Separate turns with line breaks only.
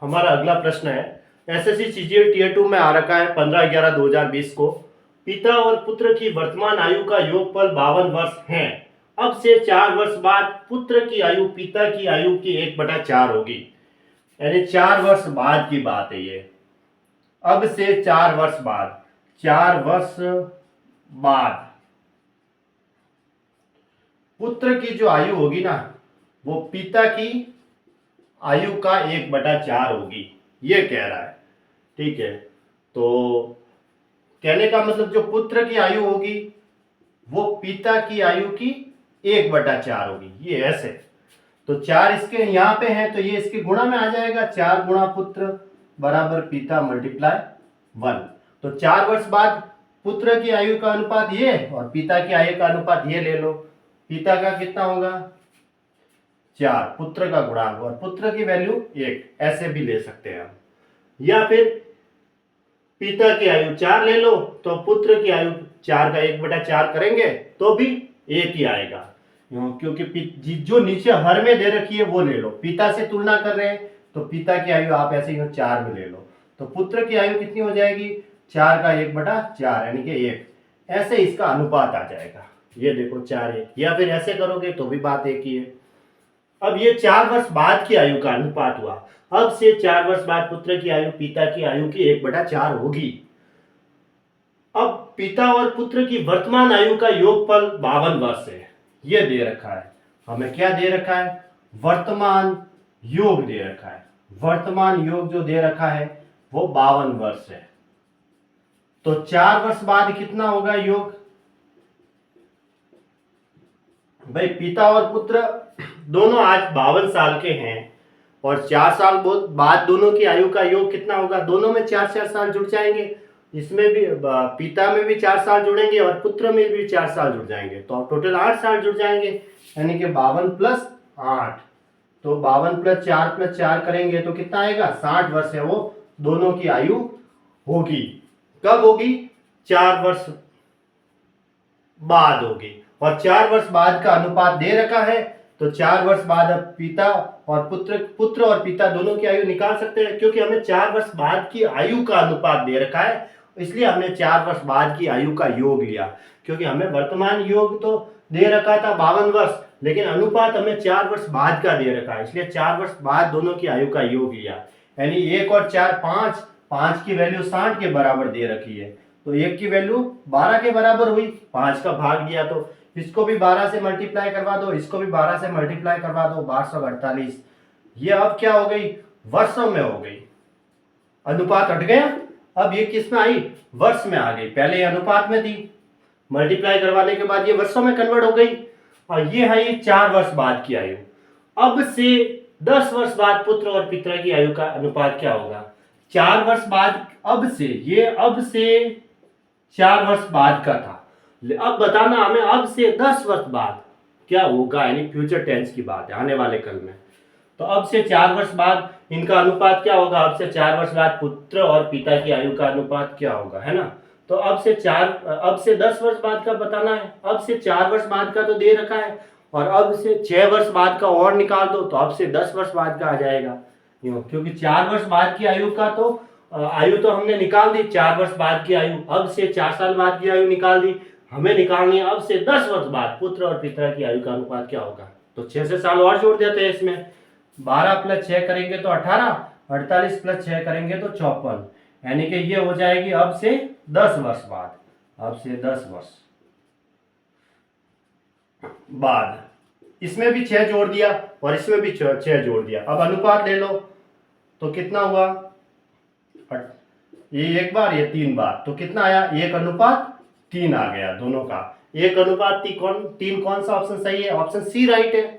हमारा अगला प्रश्न है, एसएससी सीजीएल टीयर 2 में आ रखा है 15/11/2020 को, पिता और पुत्र की वर्तमान आयु का योगफल 52 वर्ष है। अब से 4 वर्ष बाद पुत्र की आयु पिता की आयु की 1/4 होगी। यानी 4 वर्ष बाद की बात है ये। अब से 4 वर्ष बाद, 4 वर्ष बाद पुत्र की जो आयु होगी ना, वो पिता की आयु का 1/4 होगी, ये कह रहा है। ठीक है, तो कहने का मतलब जो पुत्र की आयु होगी वो पिता की आयु की 1/4 होगी, ये ऐसे। तो 4 इसके यहां पे है तो ये इसके गुणा में आ जाएगा, 4 गुणा पुत्र बराबर पिता मल्टीप्लाई 1। तो 4 वर्ष बाद पुत्र की आयु का अनुपात ये और पिता की आयु का अनुपात ये ले लो। पिता का कितना होगा 4, पुत्र का गुणांक, और पुत्र की वैल्यू 1, ऐसे भी ले सकते हैं हम। या फिर पिता की आयु 4 ले लो तो पुत्र की आयु 4 का 1/4 करेंगे तो भी 1 ही आएगा, क्योंकि जो नीचे हर में दे रखी है वो ले लो। पिता से तुलना कर रहे हैं तो पिता की आयु आप ऐसे ही 4 में ले लो, तो पुत्र की आयु कितनी हो जाएगी 4 का 1/4 यानी कि 1। ऐसे इसका अनुपात आ जाएगा, ये देखो 4:1। या फिर ऐसे करोगे तो भी बात एक ही है। अब ये 4 वर्ष बाद की आयु का अनुपात हुआ। अब से 4 वर्ष बाद पुत्र की आयु पिता की आयु की 1/4 होगी। अब पिता और पुत्र की वर्तमान आयु का योगफल 52 वर्ष है, ये दे रखा है हमें। क्या दे रखा है, वर्तमान योग दे रखा है। वर्तमान योग जो दे रखा है वो 52 वर्ष है। तो 4 वर्ष बाद कितना होगा योग भाई, पिता और पुत्र दोनों आज 52 साल के हैं और 4 साल बाद दोनों की आयु का योग कितना होगा, दोनों में 4-4 साल जुड़ जाएंगे। इसमें भी पिता में भी 4 साल जुड़ेंगे और पुत्र में भी 4 साल जुड़ जाएंगे, तो टोटल 8 साल जुड़ जाएंगे, यानी कि 52 + 8। तो 52 + 4 + 4 करेंगे तो कितना आएगा, 60 वर्ष है वो दोनों की आयु होगी। कब होगी, 4 वर्ष बाद होगी। और 4 वर्ष बाद का अनुपात दे रखा है, तो 4 वर्ष बाद अब पिता और पुत्र और पिता दोनों की आयु निकाल सकते हैं, क्योंकि हमें 4 वर्ष बाद की आयु का अनुपात दे रखा है, इसलिए हमने 4 वर्ष बाद की आयु का योग लिया। क्योंकि हमें वर्तमान योग तो दे रखा था 52 वर्ष, लेकिन अनुपात हमें 4 वर्ष बाद का दे रखा है, इसलिए 4 वर्ष बाद दोनों की आयु का योग लिया। यानी 1 और 4 5, 5 की वैल्यू 60 के बराबर दे रखी है, तो 1 की वैल्यू 12 के बराबर हुई, 5 का भाग दिया, तो इसको भी 12 से मल्टीप्लाई करवा दो, इसको भी 12 से मल्टीप्लाई करवा दो, 1248। ये अब क्या हो गई, वर्षों में हो गई, अनुपात हट गया। अब ये किस में आई, वर्ष में आ गई। पहले ये अनुपात में थी, मल्टीप्लाई करवाने के बाद ये वर्षों में कन्वर्ट हो गई। और ये है ये 4 वर्ष बाद की आयु। अब से 10 वर्ष बाद पुत्र और पिता की आयु का अनुपात क्या होगा, 4 वर्ष बाद। अब से ये अब से 4 वर्ष बाद का था, अब बताना हमें अब से 10 वर्ष बाद क्या होगा, यानी फ्यूचर टेंस की बात है, आने वाले कल में। तो अब से 4 वर्ष बाद इनका अनुपात क्या होगा, अब से 4 वर्ष बाद पुत्र और पिता की आयु का अनुपात क्या होगा, है ना। तो अब से 10 वर्ष बाद का बताना है। अब से 4 वर्ष बाद का तो दे रखा है, और अब से 6 वर्ष बाद का और निकाल दो, तो अब से 10 वर्ष बाद का आ जाएगा। क्योंकि 4 वर्ष बाद की आयु का तो आयु तो हमने निकाल दी, 4 वर्ष बाद की आयु। अब से 4 साल बाद की आयु निकाल दी, हमें निकालनी है अब से 10 वर्ष बाद पुत्र और पिता की आयु का अनुपात क्या होगा। तो 6 से साल और जोड़ देते हैं इसमें, 12 + 6 करेंगे तो 18, 48 + 6 करेंगे तो 54, यानी कि ये हो जाएगी अब से 10 वर्ष बाद। अब से 10 वर्ष बाद इसमें भी 6 जोड़ दिया और इसमें भी 6 जोड़ दिया। अब अनुपात ले लो तो कितना हुआ, ये 1 बार ये 3 बार, तो कितना आया, 1:3 आ गया दोनों का। 1:3 कौन सा ऑप्शन सही है, ऑप्शन सी राइट है।